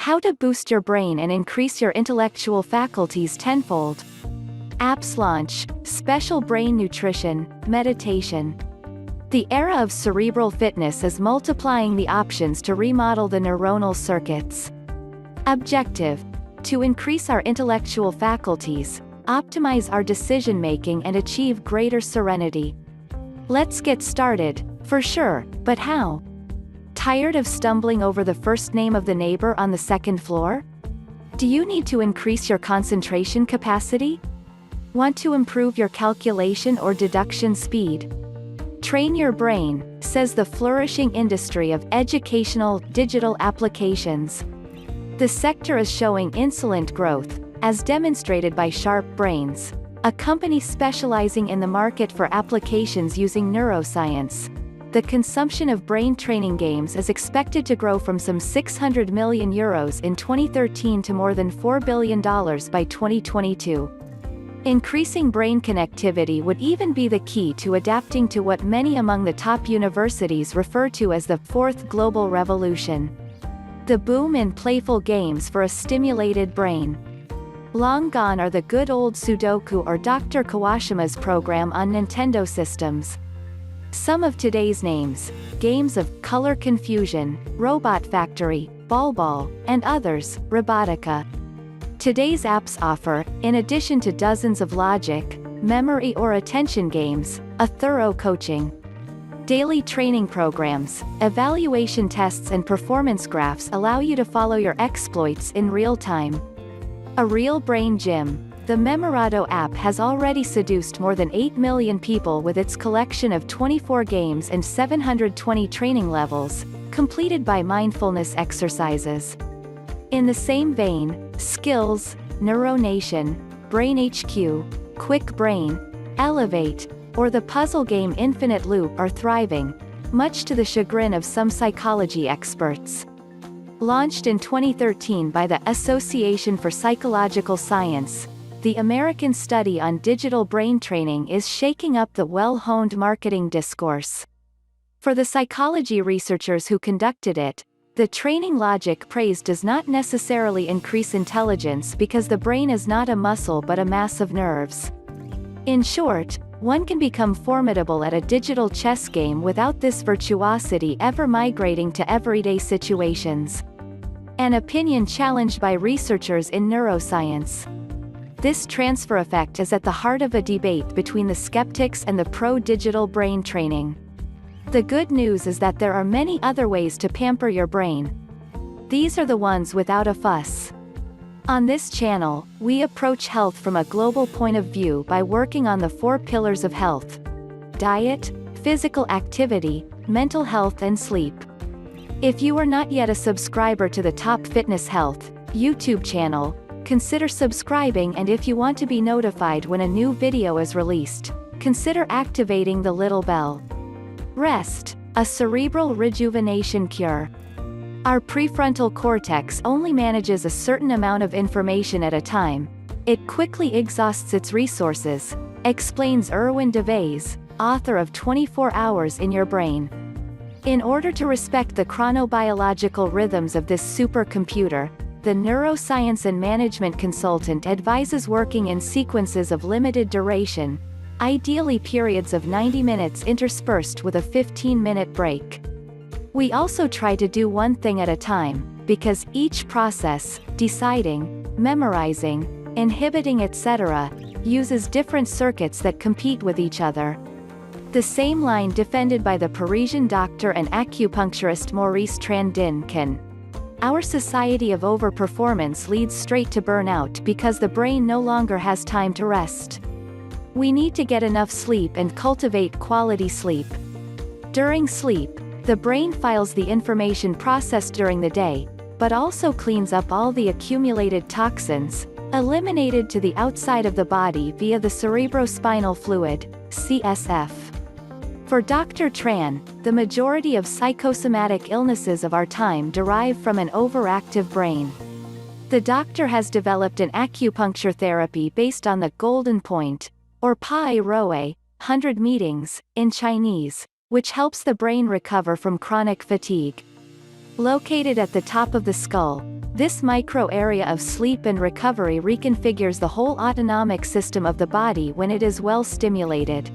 How to boost your brain and increase your intellectual faculties tenfold. Apps launch, special brain nutrition, meditation. The era of cerebral fitness is multiplying the options to remodel the neuronal circuits. Objective: to increase our intellectual faculties, optimize our decision-making and achieve greater serenity. Let's get started, for sure, but how? Tired of stumbling over the first name of the neighbor on the second floor? Do you need to increase your concentration capacity? Want to improve your calculation or deduction speed? Train your brain, says the flourishing industry of educational digital applications. The sector is showing insolent growth, as demonstrated by Sharp Brains, a company specializing in the market for applications using neuroscience. The consumption of brain training games is expected to grow from some €600 million in 2013 to more than $4 billion by 2022. Increasing brain connectivity would even be the key to adapting to what many among the top universities refer to as the fourth global revolution. The boom in playful games for a stimulated brain. Long gone are the good old Sudoku or Dr. Kawashima's program on Nintendo systems. Some of today's names, games of Color Confusion, Robot Factory, Ball, and others, Robotica. Today's apps offer, in addition to dozens of logic, memory or attention games, a thorough coaching. Daily training programs, evaluation tests and performance graphs allow you to follow your exploits in real time. A real brain gym. The Memorado app has already seduced more than 8 million people with its collection of 24 games and 720 training levels, completed by mindfulness exercises. In the same vein, Skills, Neuronation, Brain HQ, Quick Brain, Elevate, or the puzzle game Infinite Loop are thriving, much to the chagrin of some psychology experts. Launched in 2013 by the Association for Psychological Science, the American study on digital brain training is shaking up the well-honed marketing discourse. For the psychology researchers who conducted it, the training logic praised does not necessarily increase intelligence because the brain is not a muscle but a mass of nerves. In short, one can become formidable at a digital chess game without this virtuosity ever migrating to everyday situations. An opinion challenged by researchers in neuroscience. This transfer effect is at the heart of a debate between the skeptics and the pro-digital brain training. The good news is that there are many other ways to pamper your brain. These are the ones without a fuss. On this channel, we approach health from a global point of view by working on the 4 pillars of health: diet, physical activity, mental health and sleep. If you are not yet a subscriber to the Top Fitness Health YouTube channel, consider subscribing, and if you want to be notified when a new video is released, consider activating the little bell. Rest, a cerebral rejuvenation cure. Our prefrontal cortex only manages a certain amount of information at a time. It quickly exhausts its resources, explains Erwin DeVries, author of 24 Hours in Your Brain. In order to respect the chronobiological rhythms of this supercomputer, the neuroscience and management consultant advises working in sequences of limited duration, ideally periods of 90 minutes interspersed with a 15-minute break. We also try to do one thing at a time, because each process, deciding, memorizing, inhibiting etc., uses different circuits that compete with each other. The same line defended by the Parisian doctor and acupuncturist Maurice Trandin. Our society of overperformance leads straight to burnout because the brain no longer has time to rest. We need to get enough sleep and cultivate quality sleep. During sleep, the brain files the information processed during the day, but also cleans up all the accumulated toxins, eliminated to the outside of the body via the cerebrospinal fluid, CSF. For Dr. Tran, the majority of psychosomatic illnesses of our time derive from an overactive brain. The doctor has developed an acupuncture therapy based on the golden point, or pai roe, 100 meetings, in Chinese, which helps the brain recover from chronic fatigue. Located at the top of the skull, This micro area of sleep and recovery reconfigures the whole autonomic system of the body when it is well stimulated.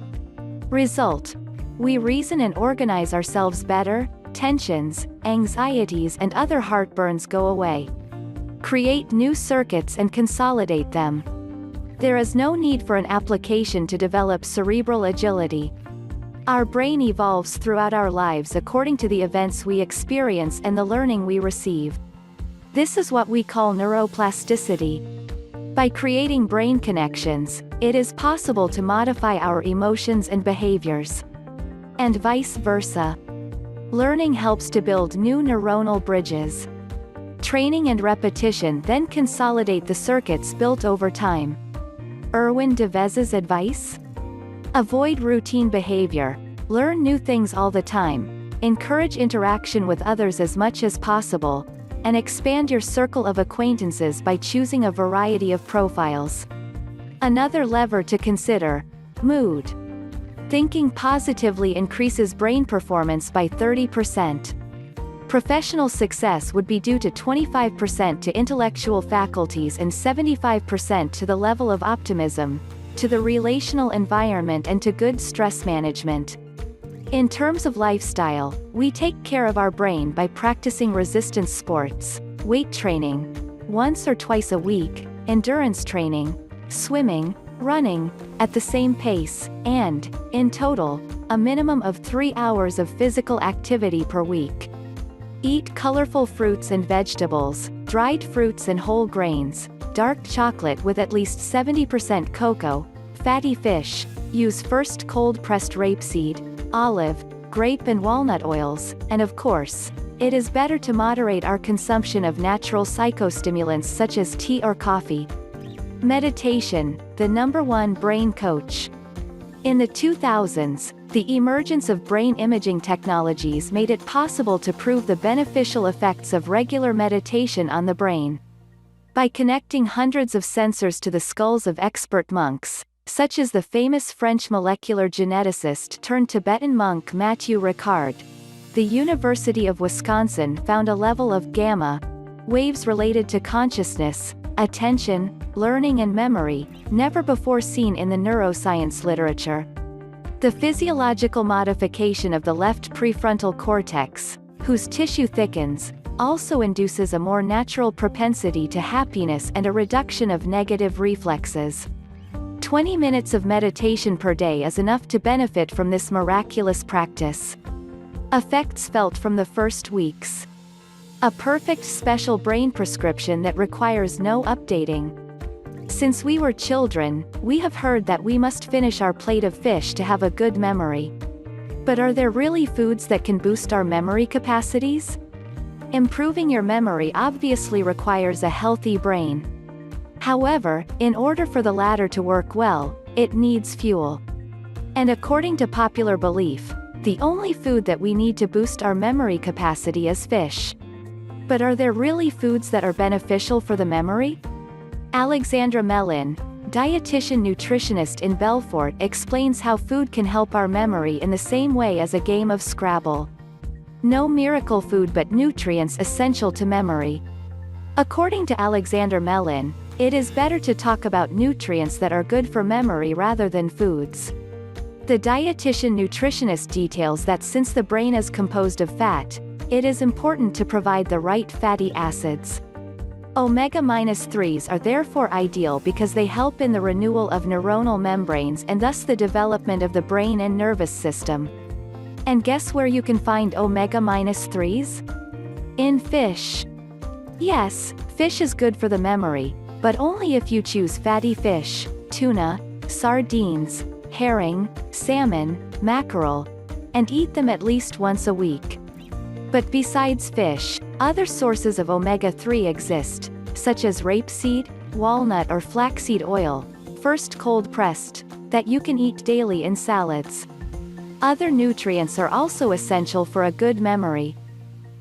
Result: we reason and organize ourselves better, tensions, anxieties and other heartburns go away. Create new circuits and consolidate them. There is no need for an application to develop cerebral agility. Our brain evolves throughout our lives according to the events we experience and the learning we receive. This is what we call neuroplasticity. By creating brain connections, it is possible to modify our emotions and behaviors. And vice versa. Learning helps to build new neuronal bridges. Training and repetition then consolidate the circuits built over time. Erwin de Vez's advice? Avoid routine behavior. Learn new things all the time. Encourage interaction with others as much as possible. And expand your circle of acquaintances by choosing a variety of profiles. Another lever to consider: mood. Thinking positively increases brain performance by 30%. Professional success would be due to 25% to intellectual faculties and 75% to the level of optimism, to the relational environment and to good stress management. In terms of lifestyle, we take care of our brain by practicing resistance sports, weight training, once or twice a week, endurance training, swimming, running, at the same pace, and, in total, a minimum of 3 hours of physical activity per week. Eat colorful fruits and vegetables, dried fruits and whole grains, dark chocolate with at least 70% cocoa, fatty fish, use first cold-pressed rapeseed, olive, grape and walnut oils, and of course, it is better to moderate our consumption of natural psychostimulants such as tea or coffee. Meditation, the #1 brain coach. In the 2000s, the emergence of brain imaging technologies made it possible to prove the beneficial effects of regular meditation on the brain. By connecting hundreds of sensors to the skulls of expert monks, such as the famous French molecular geneticist turned Tibetan monk Mathieu Ricard, the University of Wisconsin found a level of gamma waves related to consciousness, attention, learning and memory, never before seen in the neuroscience literature. The physiological modification of the left prefrontal cortex, whose tissue thickens, also induces a more natural propensity to happiness and a reduction of negative reflexes. 20 minutes of meditation per day is enough to benefit from this miraculous practice. Effects felt from the first weeks. A perfect special brain prescription that requires no updating. Since we were children, we have heard that we must finish our plate of fish to have a good memory. But are there really foods that can boost our memory capacities? Improving your memory obviously requires a healthy brain. However, in order for the latter to work well, it needs fuel. And according to popular belief, the only food that we need to boost our memory capacity is fish. But are there really foods that are beneficial for the memory? Alexandra Mellin, dietitian nutritionist in Belfort, explains how food can help our memory in the same way as a game of Scrabble. No miracle food but nutrients essential to memory. According to Alexandra Mellin, it is better to talk about nutrients that are good for memory rather than foods. The dietitian nutritionist details that since the brain is composed of fat, it is important to provide the right fatty acids. Omega-3s are therefore ideal because they help in the renewal of neuronal membranes and thus the development of the brain and nervous system. And guess where you can find omega-3s? In fish. Yes, fish is good for the memory, but only if you choose fatty fish, tuna, sardines, herring, salmon, mackerel, and eat them at least once a week. But besides fish, other sources of omega-3 exist, such as rapeseed, walnut or flaxseed oil, first cold-pressed, that you can eat daily in salads. Other nutrients are also essential for a good memory.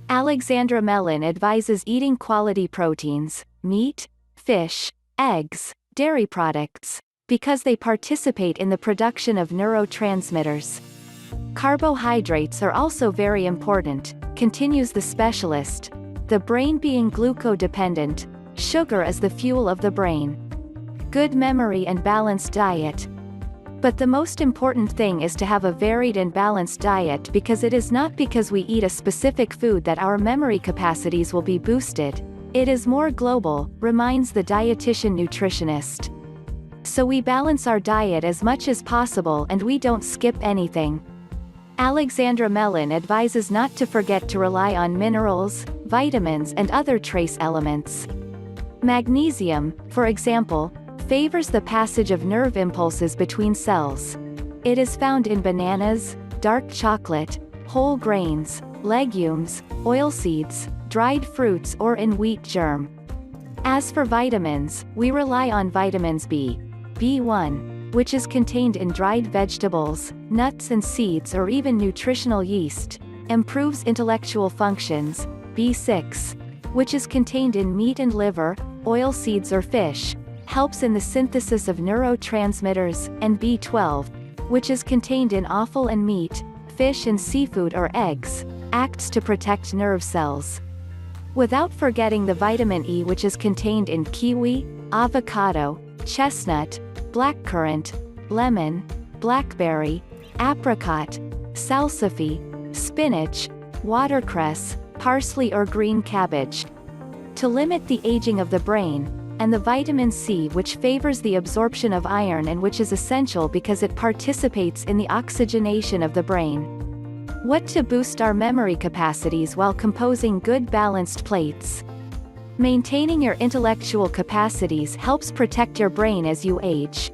Alexandra Mellin advises eating quality proteins, meat, fish, eggs, dairy products, because they participate in the production of neurotransmitters. Carbohydrates are also very important, continues the specialist, the brain being glucose-dependent, sugar is the fuel of the brain. Good memory and balanced diet. But the most important thing is to have a varied and balanced diet, because it is not because we eat a specific food that our memory capacities will be boosted. It is more global, reminds the dietitian nutritionist. So we balance our diet as much as possible and we don't skip anything. Alexandra Mellon advises not to forget to rely on minerals, vitamins and other trace elements. Magnesium, for example, favors the passage of nerve impulses between cells. It is found in bananas, dark chocolate, whole grains, legumes, oilseeds, dried fruits or in wheat germ. As for vitamins, we rely on vitamins B, B1, which is contained in dried vegetables, nuts and seeds or even nutritional yeast, improves intellectual functions, B6, which is contained in meat and liver, oilseeds or fish, helps in the synthesis of neurotransmitters, and B12, which is contained in offal and meat, fish and seafood or eggs, acts to protect nerve cells. Without forgetting the vitamin E, which is contained in kiwi, avocado, chestnut, blackcurrant, lemon, blackberry, apricot, salsify, spinach, watercress, parsley or green cabbage. To limit the aging of the brain, and the vitamin C, which favors the absorption of iron and which is essential because it participates in the oxygenation of the brain. What to boost our memory capacities while composing good balanced plates? Maintaining your intellectual capacities helps protect your brain as you age.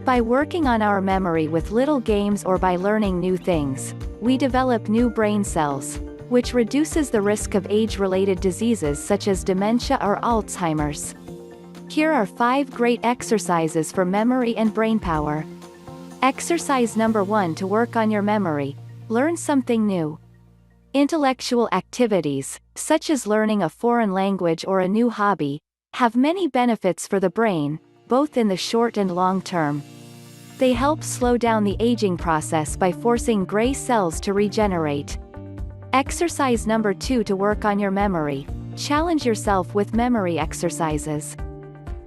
By working on our memory with little games or by learning new things, we develop new brain cells, which reduces the risk of age-related diseases such as dementia or Alzheimer's. Here are 5 great exercises for memory and brain power. Exercise number 1 to work on your memory. Learn something new. Intellectual activities, such as learning a foreign language or a new hobby, have many benefits for the brain, both in the short and long term. They help slow down the aging process by forcing gray cells to regenerate. Exercise number 2 to work on your memory. Challenge yourself with memory exercises.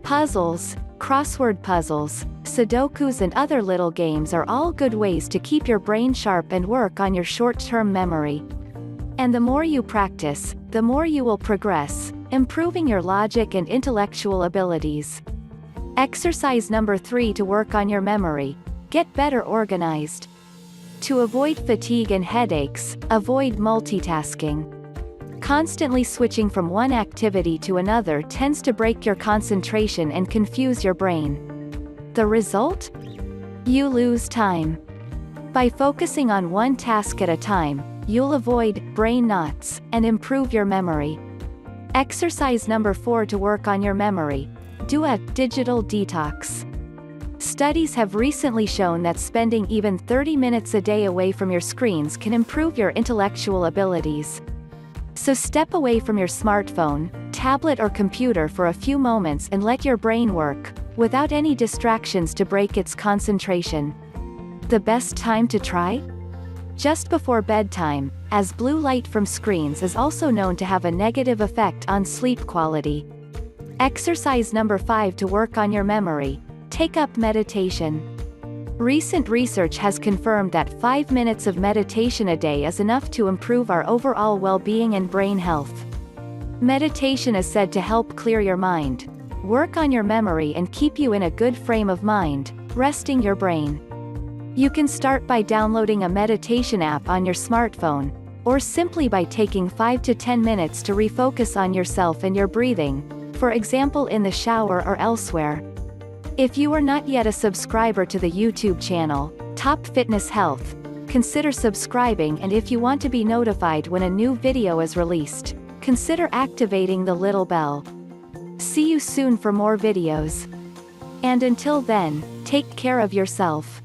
Puzzles, crossword puzzles, Sudokus and other little games are all good ways to keep your brain sharp and work on your short-term memory. And the more you practice, the more you will progress, improving your logic and intellectual abilities. Exercise number 3 to work on your memory. Get better organized. To avoid fatigue and headaches, avoid multitasking. Constantly switching from one activity to another tends to break your concentration and confuse your brain. The result? You lose time. By focusing on one task at a time, you'll avoid brain knots and improve your memory. Exercise number 4 to work on your memory. Do a digital detox. Studies have recently shown that spending even 30 minutes a day away from your screens can improve your intellectual abilities. So step away from your smartphone, tablet or computer for a few moments and let your brain work, without any distractions to break its concentration. The best time to try? Just before bedtime, as blue light from screens is also known to have a negative effect on sleep quality. Exercise number 5 to work on your memory. Take up meditation. Recent research has confirmed that 5 minutes of meditation a day is enough to improve our overall well-being and brain health. Meditation is said to help clear your mind, work on your memory and keep you in a good frame of mind, resting your brain. You can start by downloading a meditation app on your smartphone, or simply by taking 5 to 10 minutes to refocus on yourself and your breathing, for example in the shower or elsewhere. If you are not yet a subscriber to the YouTube channel, Top Fitness Health, consider subscribing, and if you want to be notified when a new video is released, consider activating the little bell. See you soon for more videos. And until then, take care of yourself.